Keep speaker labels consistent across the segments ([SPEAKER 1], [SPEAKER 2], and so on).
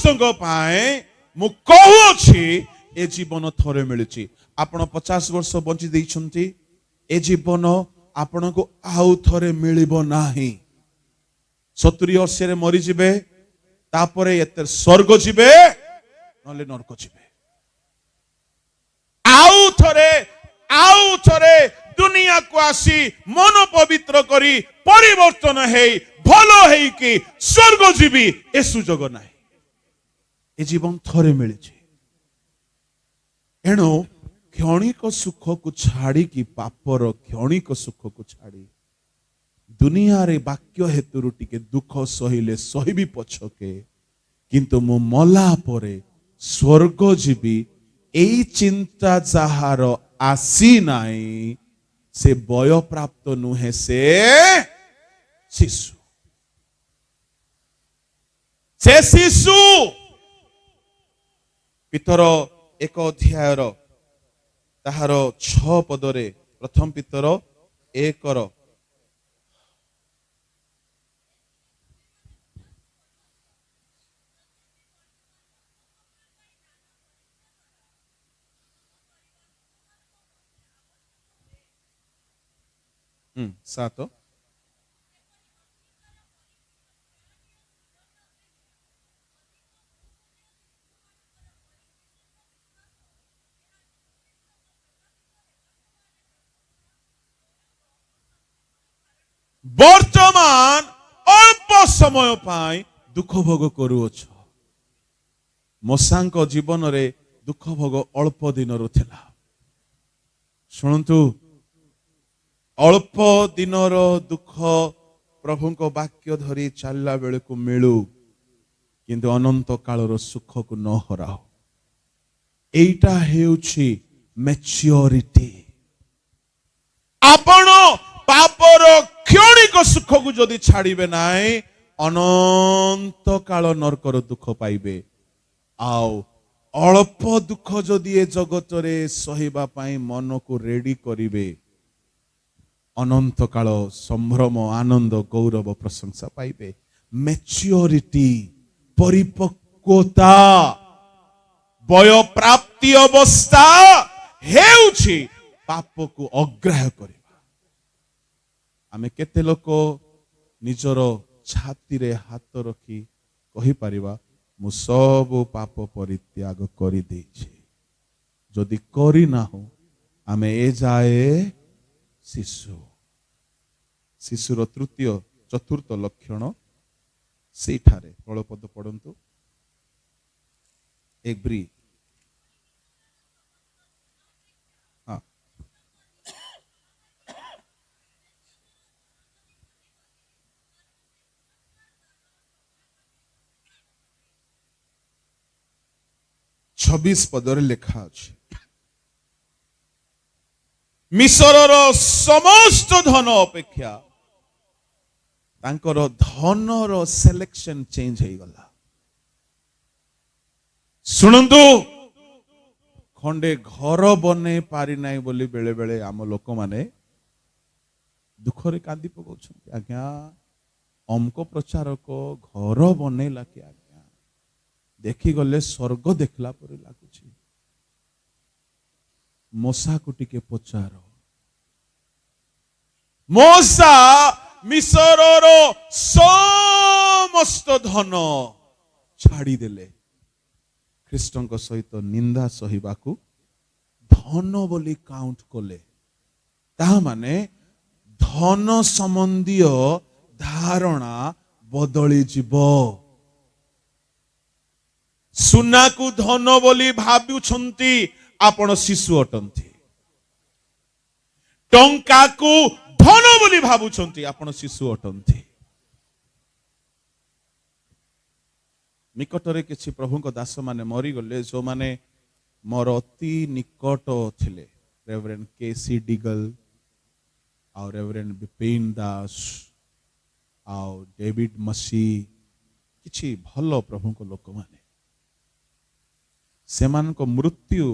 [SPEAKER 1] मु कहूछि ए जीवन थरे मिलुछि। आपण 50 वर्ष बंची देइछंती, ए जीवन आपण को आउ थरे मिलिबो नाही। 70 वर्ष रे मरि जिबे, तापरे एते स्वर्ग जिबे नले नरक जिबे। आउ थरे दुनिया को आसी मन पवित्र करी परिवर्तन है भलो है कि स्वर्ग जीवी ए सुजोग नाही। ए जीवन थरे मिले। एणु क्षणिक सुख को छाड़ी कि पापर क्षणिक सुख को छाड़ी दुनिया रे वाक्य हेतु टिके दुख सहिले सहिबी पछके, किंतु मु मला परे स्वर्ग जीवी एई चिंता जहार आसी नाई से बय प्राप्त नुहे से शिशु। पितर 1 अध्यायर ताहार 6 पदरे प्रथम पितर 1 7 वर्तमान अल्प समय पाई दुख भोग करूछ। मोसांक जीवन रे दुख भोग अल्प दिन रुथिला। शुणंतु, अल्प दिनर दुख प्रभु को वाक्य धरी चलला बेले को मिलू, किंतु अनंत कालर सुख को न हराओ। एटा हेउछि मैच्योरिटी। आपण पापर क्षणिक सुख को जदि छाड़िबे नाई, अनंत काल नरकर दुख पाइबे। आउ अल्प दुख जदि ए जगत रे सहिबा पाई मन को रेडी करिवे, अनंत काल संभ्रम आनंद गौरव प्रशंसा पाइबे। मैच्योरिटी परिपक्वता बय प्राप्ति अवस्था हेउछि पाप को अग्राह्य करिबा। आमे केते लोक निजर छाती रे हाथ रखी कहि परिबा, मु सब पाप परित्याग करि देछि। जदि करि नाहु आमे ए जाए शिशु। शिशुर तृतीय चतुर्थ लक्षण सेठारे तळपद पढ़ंतु। एब्री 26 पदर लेखा अछि, मिसरर समस्त धन अपेक्षा तांकर धनर सिलेक्शन चेंज हो गला। सुनंतु, खंडे घर बने पारि नाही बोली बेले बेले आम लोक माने दुखरे कांदी पकाउछन्ति। आज्ञा अमको प्रचारक घर बनेला कि आज्ञा देखि गले स्वर्ग देखला परे लागुछि। मोसा को टिके पचार, मोसा मिसरर समस्त धन छाड़ी देले ख्रीष्टଙ୍କ सहित निंदा सहिबाकू धन बोली काउंट कले। ता माने धन संबंधी धारणा बदली जीव। सुना को धन बोली भाबुछंती आपण शिशु अटंती। टंका को धन बोली भाबुछंती आपण शिशु अटंती। निकटरे किछि प्रभु को दास माने मरी गले, जो माने मोर अति निकट थिले। रेवरेंड केसी डिगल और रेवरेंड विपिन दास और डेविड मसी, किछि भलो प्रभु को लोक माने सेमान को मृत्यु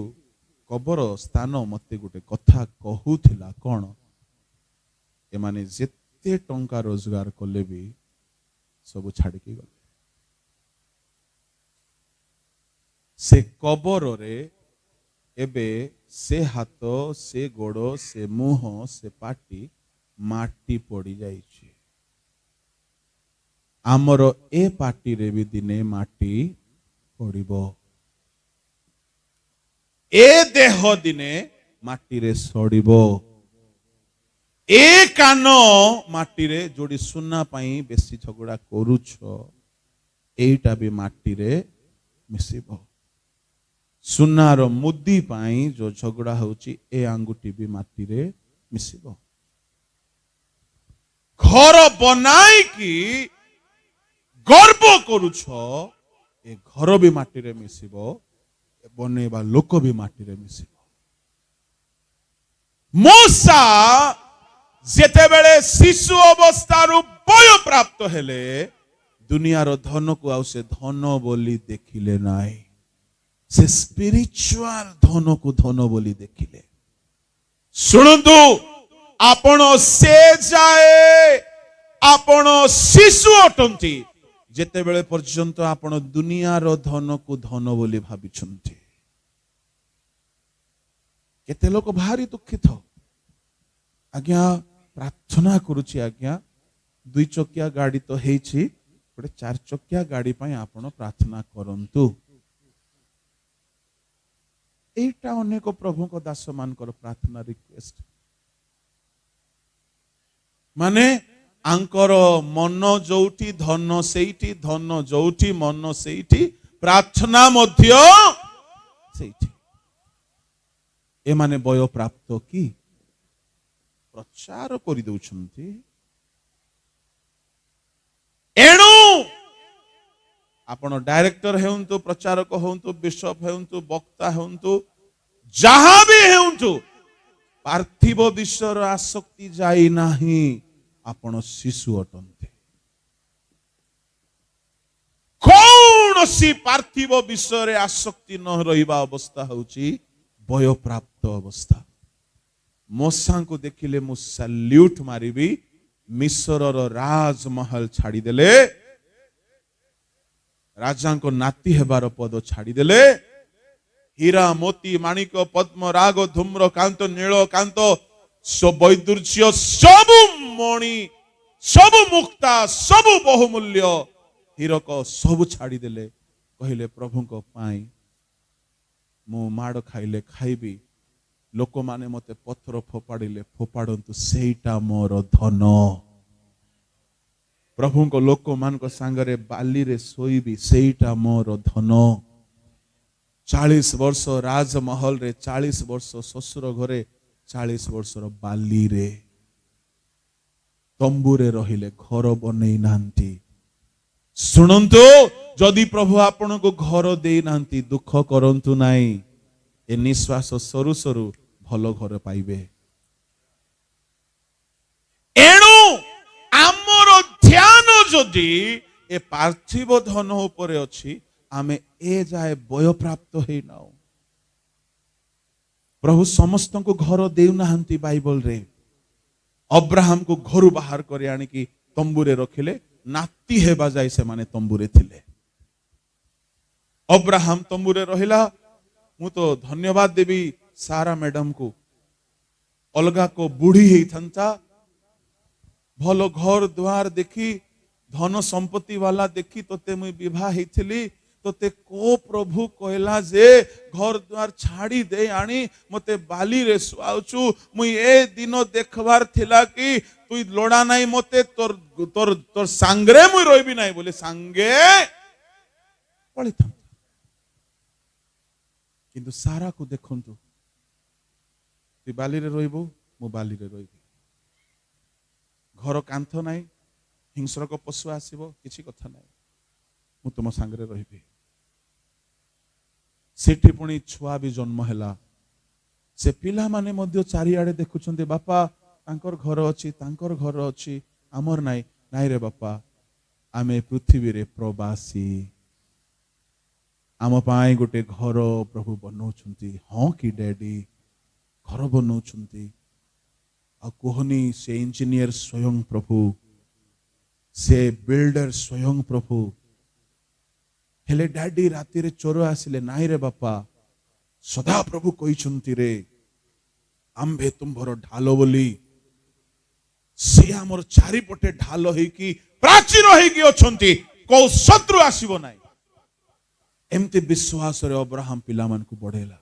[SPEAKER 1] कबर स्थान मते गोटे कथा कहूथिला। कौन एमाने जेते टंका रोजगार कले भी सब छाड़ के गले। से कबर रे एबे से हाथ से गोड़ से मुह से पाटी माटी पड़ी जाइए। आमर ए पाटी रे भी दिने माटी पड़िबो, ए देह दिने माटी रे सड़िबो, ए कान माटी रे जोड़ी सुना पाई बेसी झगड़ा करूछ एटा भी माटी रे मिसिबो। सुनार मुदी पाई जो झगड़ा होची ए आंगुठी भी माटी रे मिसिबो। घर बनाई कि गर्व करूछ ए घर भी माटी रे मिसिबो, बनेबा लोक भी माटी रे मिसिबो। मूसा जेतेबेले शिशु अवस्थारू बय प्राप्त हेले दुनियार धन को आउ से धन बोली देखिले नाई, से स्पिरिचुअल धन को धन बोली देखिले। शुणु आपण से जाए आपण शिशु अटंती जेतेबेले पर्यंत आपण दुनियार धन को धन बोली भाबिछंती। केते लोक भारी दुखित आज्ञा प्रार्थना करुची आज्ञा 2 चकिया गाड़ी तो हेछि गोटे 4 चकिया गाड़ी पाई आपण प्रार्थना करंतु। एटा अनेक प्रभु को दास मानकर प्रार्थना रिक्वेस्ट माने आंकर मन जोठी धन सेठी, धन जोठी मन सेठी, प्रार्थना मध्य सेठी। ए माने बय प्राप्त की प्रचार करि दउछंती। एणु आपण डायरेक्टर हेउंतु, प्रचारक हेउंतु, बिशप हेउंतु, वक्ता हेउंतु, जहां भी हेउंतु पार्थिव विषयर आसक्ति जाई नाही, आपण शिशु अटंते। कौनसी पार्थिव विषय आसक्ति न रहिबा अवस्था होची बय प्राप्त अवस्था। मूसा को देखिले मु सैल्यूट मारिबी। मिस्रर राजमहल छाड़ी देले, राजा को नाती हेबार पद छाड़ी देले, हीरा मोती माणिक पद्म राग धूम्र कांत नील कांत वैदुर्य सबु मणि सबु मुक्ता सबु बहुमूल्य हीरक सबु छाड़ी देले। कहले प्रभु को पाई मु माड़ खाइले खाइबी, लोक माने मते पत्थर फोपाड़िले फोपाड़ंतु, सेईटा मोर धन। प्रभु को लोक मान को सांगरे बाली रे सोईबी, सेईटा मोर धन। 40 वर्ष राजमहल रे, 40 वर्ष ससुर घरे, 40 वर्ष बाली रे तंबुरे रहिले, घर बनै नांती। शुणंतु जदि प्रभु आपण को घर दे नांती दुख करंतु नाई, ए निश्वास सरू सरू भल घर पाइबे। एणु आमर ध्यान जदि ए पार्थिव धन उपरे अछि, आमे ए जाए बय प्राप्त हे नाउ। प्रभु समस्त को घर देउ नाहंती। बाइबल रे अब्राहम को घर बाहर करे आनी कि तंबुरे रखिले, नाती हेबा जाय से माने तंबुरे थिले। अब्राहम तंबुरे रहिला। मु तो धन्यवाद देवी सारा मैडम को, अलगा को बुढ़ी ही था, भल घर द्वार देखी धन संपत्ति वाला देखी तोते मुई विवाह हेथिली। तोते को प्रभु कहला जे घर द्वार छाड़ी दे आनी मते बाली रे सुआउचु, मुई ए दिन देखबार थिला कि तुई लोड़ा नाही मते तोर तोर तोर सांगरे मुई रोइबी नाही बोले सांगे पळी था। किंतु सारा को देखंतु, तु बाली रे रोइबो, मु बाली रे रोइबी। घर कांथ नाही, हिंस्रक पशु आसीबो, किछि कथा नाही, मु तुम सांगरे रहिबी। सेठी पुणी छुआ भी जन्म हैला। से पिला माने मध्य चारिआडे देखुछन्ते, बापा तांकर घर अछि, तांकर घर अछि, आमर नाही। नाही रे बापा, आमे पृथ्वी रे प्रवासी, आम पाई गोटे घर प्रभु बनौछन्ति। हाँ कि डैडी घर बनौछन्ति। आ कोहनी से इंजीनियर स्वयं प्रभु, से बिल्डर स्वयं प्रभु, हेले डैडी राति रे चोर आसिले नाई रे बापा सदा प्रभु कहिसंती रे आंबे तुम्भर ढाल बोली से आमर चारिपटे ढाल होइकी प्राचीर होइकी अछंती को शत्रु आसीबो नाही एमती विश्वास रे अब्राहम पिला मन को बढ़ेला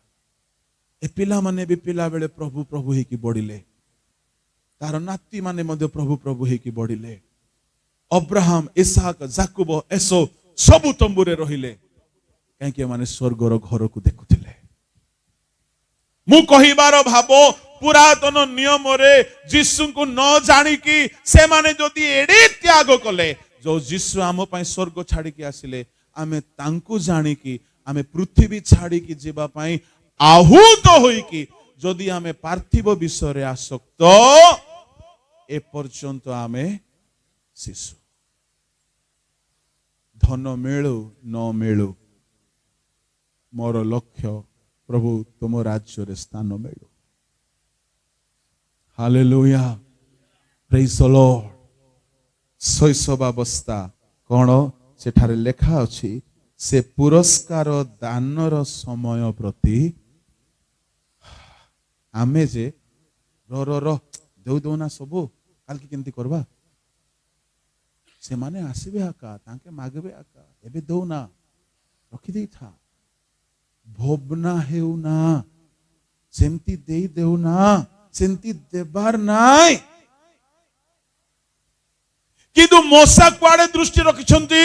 [SPEAKER 1] ए पिला माने भी पिला बेले प्रभु प्रभु होइकी बढ़िले तार नाती माने मध्य प्रभु प्रभु होइकी बढ़िले अब्राहम इसहाक जाकुब एसो सबु तंबुरे रहिले कहीं माने स्वर्गर घर को देखुथिले मु कहिबार भाबो पुरातन नियम रे यीशु को न जानी कि से माने जदि एडे त्याग कले जो यीशु आम पई स्वर्ग छाड़ी के आसिले आमे तांकु जानी कि आमे पृथ्वी छाड़ी की जीवा पई आहूत होई कि जदि आमे पार्थिव विषय रे आसक्त ए पर्यंत आमे शिशु धन मिलू न मिलू मोर लक्ष्य प्रभु तुम राज्य रे स्थान मिलू हालेलुया प्रेज द लॉर्ड शैशवावस्था कौन सेठारे लेखा अछि से पुरस्कार दानर समय प्रति आमे जे रो रो रो देउ देउना सबु काल की केंती करबा से माने आसीबे आका तांके मागबे आका एबे देउना रखी देई था भोबना हेउना सेमती देई देउना सेमती देबार नाय किदु मोसा कुआडे दृष्टि रखिछंती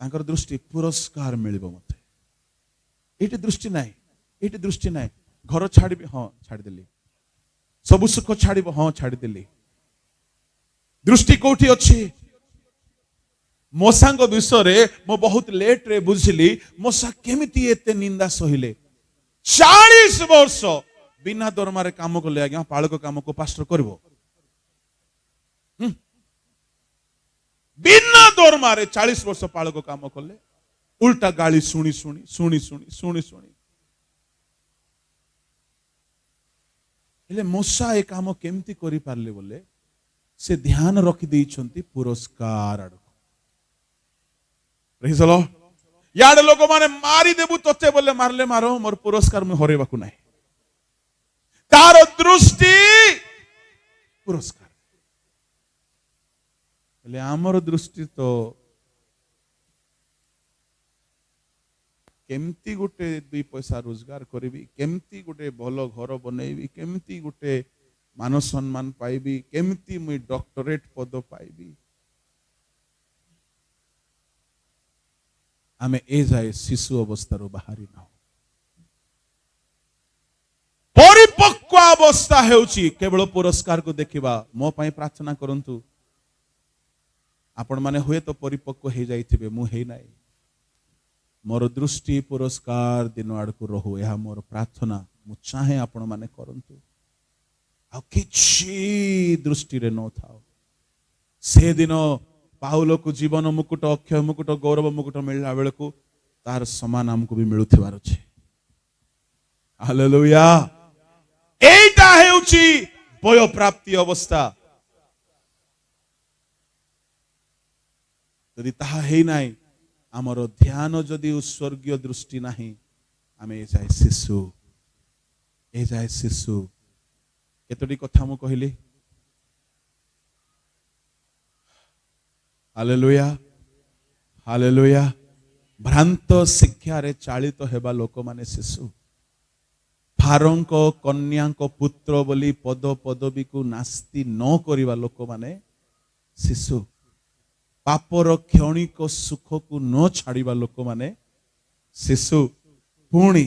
[SPEAKER 1] तांकर दृष्टि पुरस्कार मिलिबो मते एटी दृष्टि नाय एटी दृष्टि नाय घर छाड़बी हां छाड़ी देली सब सुख छाड़ब हां छाड़ी देली दृष्टि कोठी अछि मोसांग विषय रे मो बहुत लेट रे बुझिली मोसा केमिति एते निंदा सहिले 40 वर्ष बिना दरमारे काम कले आज्ञा पालक काम को पास्टर करबो बिना दरमारे 40 वर्ष पालक काम कले उल्टा गाली सुनी सुनी सुनी सुनी सुनी सुनी हेले मोसा ए काम केमती करि पारले बोले से ध्यान रखी देइछंती पुरस्कार आड़ प्रेज द लॉर्ड याड लोक माने मारी देबु तते बोले मारले मारो मोर पुरस्कार में हरेबाकू नाही तार दृष्टि पुरस्कार हेले आमर दृष्टि तो केमती गोटे 2 पैसा रोजगार करिवि केमती गोटे भलो घर बनैबी केमती गोटे मान सम्मान पाइबी केमती मुई डॉक्टरेट पद पाइबी आमे ए जाए शिशु अवस्था बाहरी ना परिपक्व अवस्था हेउची केवल पुरस्कार को देखिबा मो पई प्रार्थना करंतु आपण माने हुए तो परिपक्व हे जाइथिबे मु हे नाही मोर दृष्टि पुरस्कार दिन आड़ को रहू यह मोर प्रार्थना मु चाहे आपण माने करंतु आ किछि दृष्टि रे न थाओ से दिन पाउलो को जीवन मुकुट अक्षय मुकुट गौरव मुकुट मिलला बेले को तार समान हमको भी मिलुथिबार अछि हालेलुया एटा हेउची बय प्राप्ति अवस्था यदि ताहा हे नाही आमर ध्यान जदि स्वर्गीय दृष्टि नाही आमे ए जाय शिशु केतोटी कथा मु कहिली हालेलुया हालेलुया भ्रांत शिक्षा रे चालित हेबा लोक माने शिशु फारंक कन्याक पुत्र बोली पद पदवी को नास्ति न करिबा लोक माने शिशु पापर क्षणिक सुख को न छाड़िबा लोक माने शिशु पुणी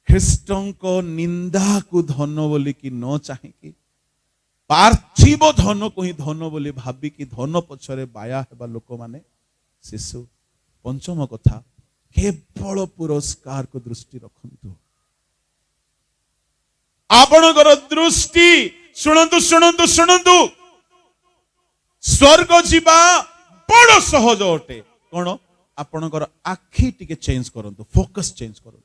[SPEAKER 1] ख्रीष्टन को निंदा को धन बोली कि न चाहिए पार्थिव धन को ही धन बोली भाबी कि धन पछरे बाया हेबा लोक माने शिशु पंचम कथा केवल पुरस्कार को दृष्टि रखंतु आपणकर दृष्टि सुनंतु सुनंतु सुनंतु स्वर्ग जीवा बड़ सहज अटे कौन आपणकर आखि टिके चेंज करंतु फोकस चेंज करंतु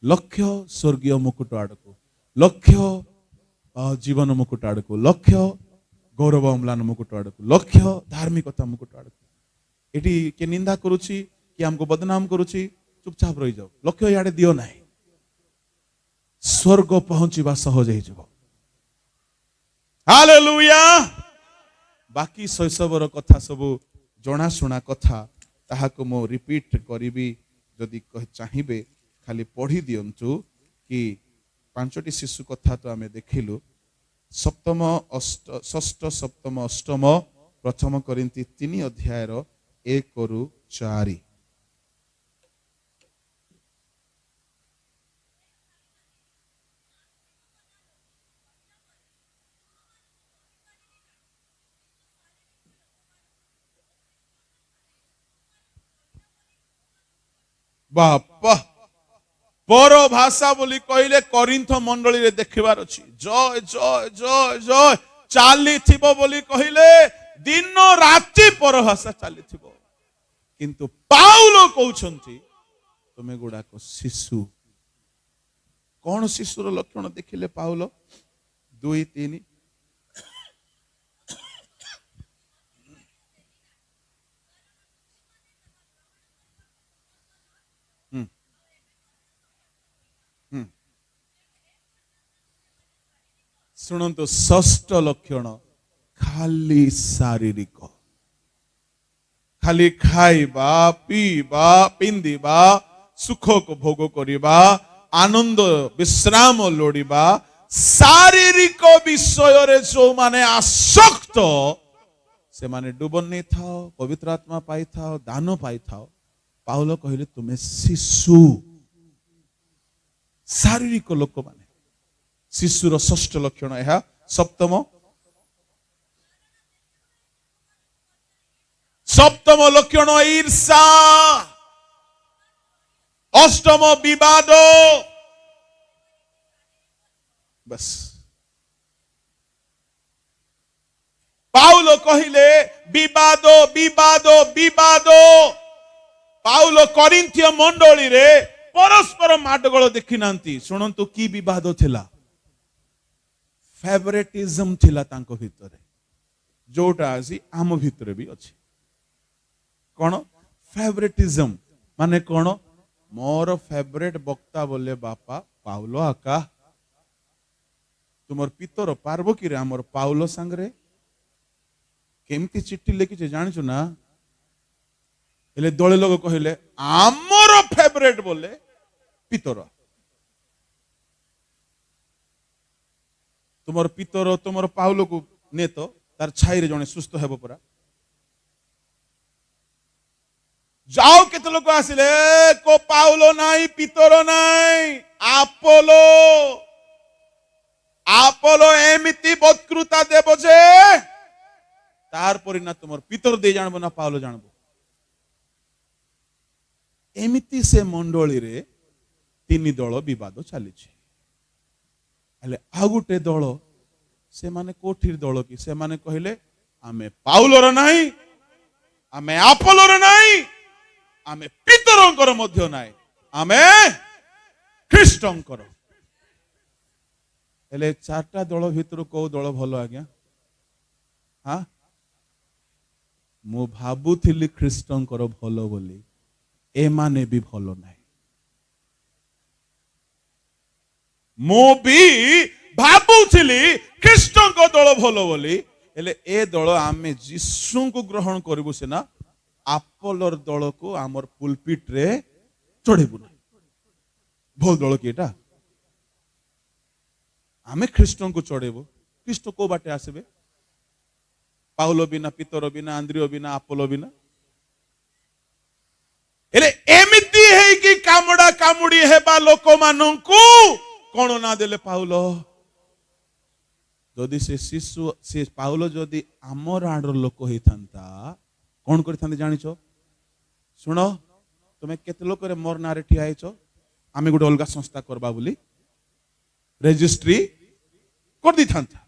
[SPEAKER 1] लक्ष्य स्वर्गीय मुकुट आड़को लक्ष्य जीवन मुकुट आड़को लक्ष्य गौरव अम्लान मुकुट आड़को लक्ष्य धार्मिकता मुकुट आड़को एटी के निंदा करुची कि हमको बदनाम करुची चुपचाप रही जाओ लक्ष्य याडे दियो नाही स्वर्ग पहुंचीबा सहज हो जाबो हालेलुया बाकी शैशवर कथा सब जना शुणा कथा ताहाको मो रिपीट करिबी जदि चाहिए खाली पढ़ी दियंतु कि पांचटी शिशु कथा तो आमे देखिलु सप्तम षष्ठ सप्तम अष्टम प्रथम कोरिन्थी 3 अध्याय 1 रु 4 बापा पर भाषा बोली कहले करिन्थ मंडली रे देखिबार अछि जय जय जय जय चाली थिबो बोली कहले दिन राति पर भाषा चाली थिबो किंतु पाउलो कहउछंती तुमे गुडा को शिशु कौन शिशुर लक्षण देखिले पाउलो 2-3 शुणु षष्ठ लक्षण खाली शारीरिक खाली खाइबा पीबा पिंदिबा सुख को भोग करिबा आनंद विश्राम लोड़िबा शारीरिक विषय रे जो माने आसक्त से माने डुबन नहीं थाओ पवित्र आत्मा पाई थाओ दान पाई थाओ पाउलो कहले तुमे शिशु शारीरिक लोक माने शिशुर षष्ठ लक्षण यह सप्तम लक्षण ईर्षा अष्टम विवाद बस पाउलो कहिले विवाद विवाद विवाद पाउलो करिन्थिय मंडली रे परस्पर माडगोल देखि नांती सुनंतु की विवाद थिला फेवरेटिज्म थिला तांको भितरे जोटा आसी आम भितरे भी अछि कोन फेवरेटिज्म माने कोन मोर फेवरेट वक्ता बोले बापा पाउलो आका तुमर पितर पार्बो कि रे हमर पाउलो संगरे केमती चिट्ठी लिखि छे जानिछु ना एले दळे लोग कहिले हमर फेवरेट बोले पितर तुमर पितर तुमर पाउलो को ने तो तार छाई रे जने सुस्थ हेबो परा जाओ केते लोक आसिले को पाउलो नाही पितर नाही आपोलो आपोलो एमिति बत्कृता देबो जे तार परिना तुमर पितर दे जानबो ना पाउलो जानबो एमिति से मंडली रे 3 दल विवाद चली हेले आ गुटे दल से माने कोठिर दल कि से माने कहले आमे पाउलोर नाही आमे आपोलोर नाही आमे पितरंकर मध्य नाही आमे ख्रीष्टंकर हेले चारटा दल भितर को दल भलो आज्ञा हाँ मु भाबुथिली ख्रीष्टंकर भलो बोली ए माने भी भलो नाही मु भी भाबुथिली ख्रीष्टंकर दल भलो बोली हेले ए दल आमे जीशु को ग्रहण करिबु सेना आपोलोर दल को आमर पुलपिट रे चढ़ेबु ना भल दल की एटा आमे ख्रीष्टन को चढ़ेबु ख्रीष्ट को बाटे आसबे पाउलो बिना पितर बिना आंद्रियो बिना आपोलो बिना हेले एमिति है कि कामड़ा कामुड़ी हेबा लोक मानंकु कोन ना देले पाउलो जदि से शिशु से पाउलो जदि आमर आडर लोक होई थांता कौन करि जानिछो सुन तुमे केते लोक रे मोर नारे ठिया आइछो आमे गुटे अलगा संस्था करबा बोली रजिस्ट्री कर दी थांता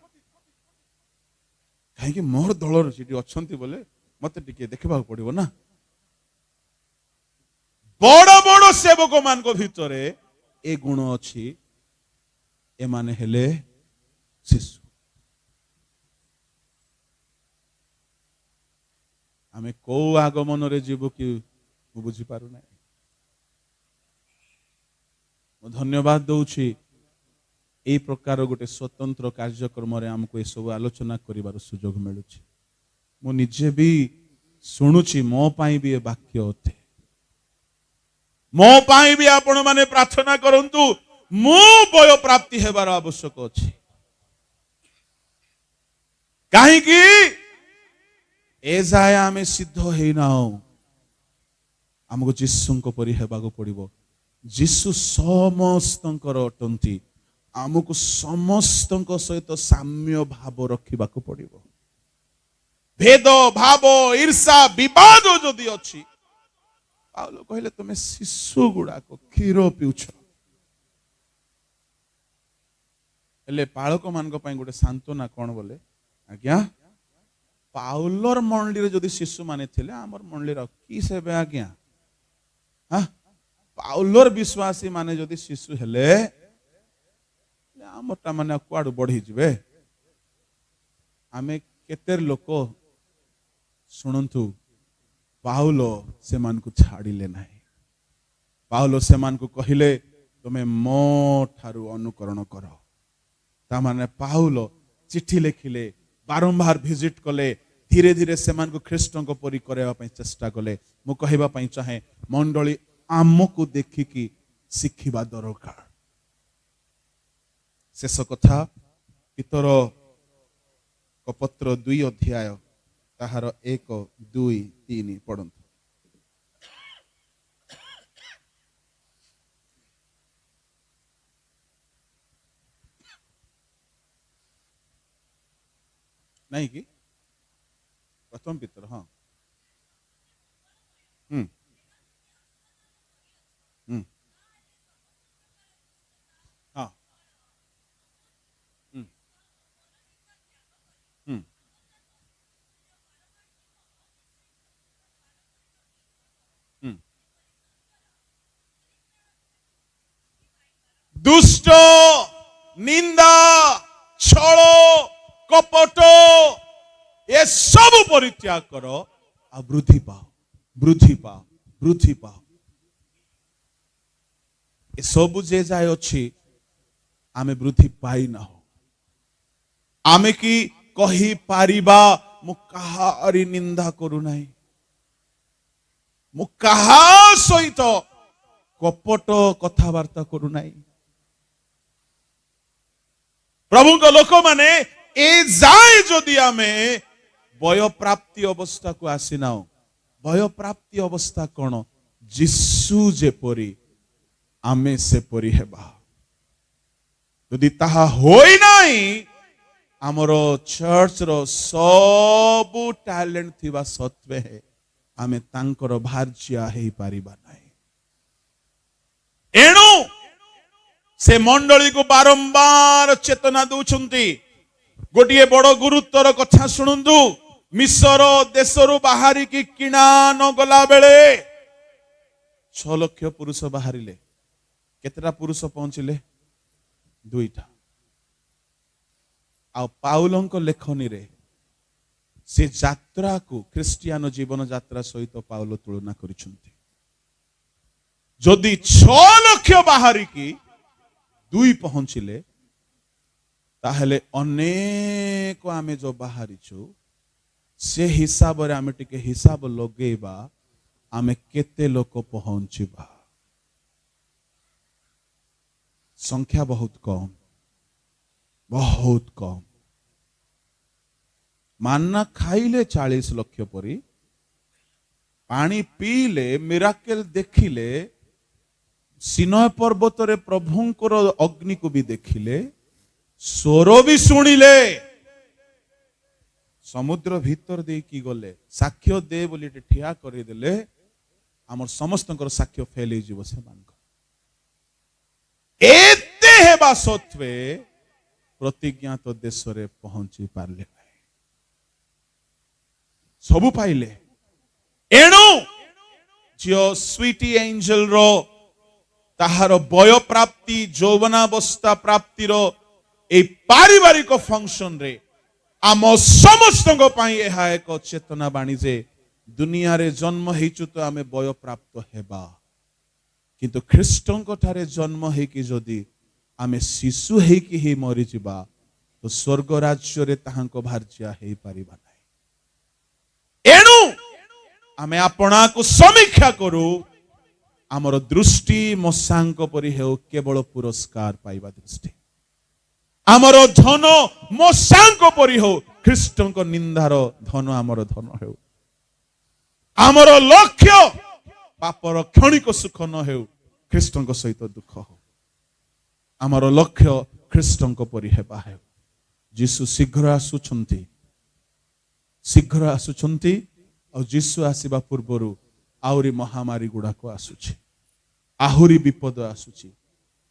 [SPEAKER 1] कहीं मोर दलर सीटी अच्छंती बोले मते टिके देखबा पड़िबो ना बड़ बड़ सेवक मान को भितरे ए गुण अछि ए माने हेले शिशु आमे को आगमन रे जीव कि मु बुझी पारु ना। मु धन्यवाद दउछि एई प्रकार गोटे स्वतंत्र कार्यक्रम रे हमको ए सब आलोचना करिवार सुजोग मिलुछि। मु निजे भी सुनुछि, मो पाई भी ए वाक्य होते, मो पाई भी आपण माने प्रार्थना करंतु मु बय प्राप्ति हेबार आवश्यक अछि। काहे कि ए जाय आमे सिद्ध हेई नाउ, हमको जिसुंको परि हेबाको पड़िबो। जिसु समस्तंकर अटंती, हमको समस्तंक सहित साम्य भाव रखिबाको पड़िबो। भेद भाव ईर्षा विवाद जदि अछि, पाउल कहले तुमे शिशु गुड़ा को क्षीर पिउछ। हेले पालक मान गोटे सांत्वना कौन बोले, आज्ञा पाउलर मंडली रे जदि शिशु माने थिले हमर मंडली रो की सेबे आज्ञा। हाँ, पाउलर विश्वासी माने जदि शिशु हेले हमरटा माने कुआडू बढ़ी जिवे। आमे केतेर लोक शुणु, पाउलो से मान को छाड़िले नहीं। पाउलो से मान को कहले तुम्हें मो ठारू अनुकरण कर। ता माने पाउलो चिट्ठी लिखिले, बारंबार विजिट कले, धीरे धीरे से मान को ख्रीष्ट को परि करबा पई चेष्टा कले। मु कहबा पई चाहे मंडली आमको देखिकी शिखिबा दरकार। शेष कथा पितर पत्र 2 अध्याय ताहार 1, 2, 3 पढ़ंतु। नहीं कि प्रथम पितर, हाँ हाँ दुष्ट निंदा छल कपट ये सब परित्याग करो आ वृद्धि पाओ, वृद्धि पाओ, वृद्धि पाओ। ये सब जे जाय अछि आमे वृद्धि पाई ना हो। आमे की कही पारिबा मु काहारी निंदा करू नाही, मु काहा सहित कपट कथावार्ता करू नाही। प्रभु को लोक माने ए जाए जदि आमे बय प्राप्ति अवस्था को आसी नाओ। बय प्राप्ति अवस्था कौन? जिसु जेपरी आमे से परी हेबा। यदि ताहा होई नाही, हमरो चर्च रो सब टैलेंट थिबा सत्वे है आमे तांकर भार्या हेई पारिबा नाही। एणु से मंडली को बारंबार चेतना दउछंती। गोटिए बड़ गुरुत्वर कथा शुणु। मिसर देशरु बाहरी की किणा न गला बेले 6 लाख पुरुष बाहरिले। केतरा पुरुष पहुंचिले? 2टा। आ पाउलंक लेखनी रे से यात्रा को ख्रिस्टियान जीवन यात्रा सहित पाउल तुलना करिसंती। जदि 6 लाख बाहरी की 2 पहुंचिले, ताहले अनेक आमे जो बाहरीछु से हिसाब रे आमे टिके हिसाब लगेबा, आमे केते लोक पहुंचीबा। संख्या बहुत कम, बहुत कम। मान्ना खाइले 40 लाख परी, पानी पीले, मिराकल देखिले, सिनय पर्वत रे प्रभुंकर अग्नि को भी देखिले, स्वर भी शुणिले, समुद्र भीतर दे की गले, साक्ष्य दे बोली ठिया कर देले, आमर समस्तंकर साक्ष्य फेल जीव से मान। एते हेबा सत्वे प्रतिज्ञात देश रे पहुंची पारले नहीं। सबु पाइले। एणु जियो स्वीटी एंजल रो ताहार बय प्राप्ति यौवनावस्था प्राप्ति रो ए पारिवारिक फंक्शन रे आम समस्त एक चेतना बाणी जे दुनिया रे जन्म हेचु तो आमे बय प्राप्त हेबा किंतु ख्रीष्टंक ठारे जन्म हेकि जदि आमे शिशु हेकि ही मरि जिबा तो स्वर्ग राज्य रे ताहांको भार्या हेई परिबा नै। एणु आमे आपणा को समीक्षा करू आमर दृष्टि मशांक परि हेउ केवल पुरस्कार पाइबा दृष्टि आमर धन मशांक परि हो ख्रीष्टंक निंदार धन आमर धन हेउ आमर लक्ष्य पापर क्षणिक सुख न हेउ ख्रीष्टंक सहित दुख हो आमर लक्ष्य ख्रीष्टंक परि हेबा हेउ। जीशु शीघ्र आसुछंती और जीशु आसीबा पूर्वरु आहुरी महामारी गुड़ाक आसुछि आहुरी विपद आसुछि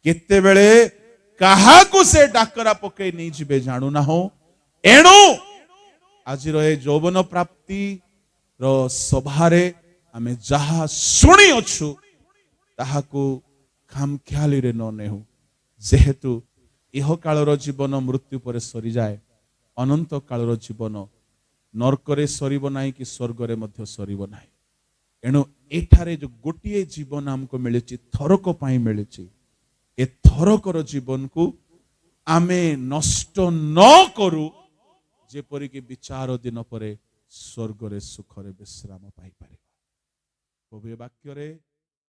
[SPEAKER 1] केते बेले काहाकू से डाकरा पकई नहीं जिबे जानू ना हो। एणु आज ए यौवन प्राप्ति रो सभारे आमे जहा सुनी अछु ताहाकू खामख्याली रे न नेहु जेहेतु इह कालर जीवन मृत्यु पर सरी जाए अनंत कालर जीवन नरकरे सरीब नाही कि स्वर्गरे मध्य सरीब नाही। एणु एठारे जो गोटिए जीवन हमको मिलिछि थरक पाई मिलिछि ए थरकर जीवन को आमे नष्ट न करू जेपरि कि विचार दिन परे स्वर्गरे सुखरे विश्राम पाई पारिबा। प्रभु वाक्य रे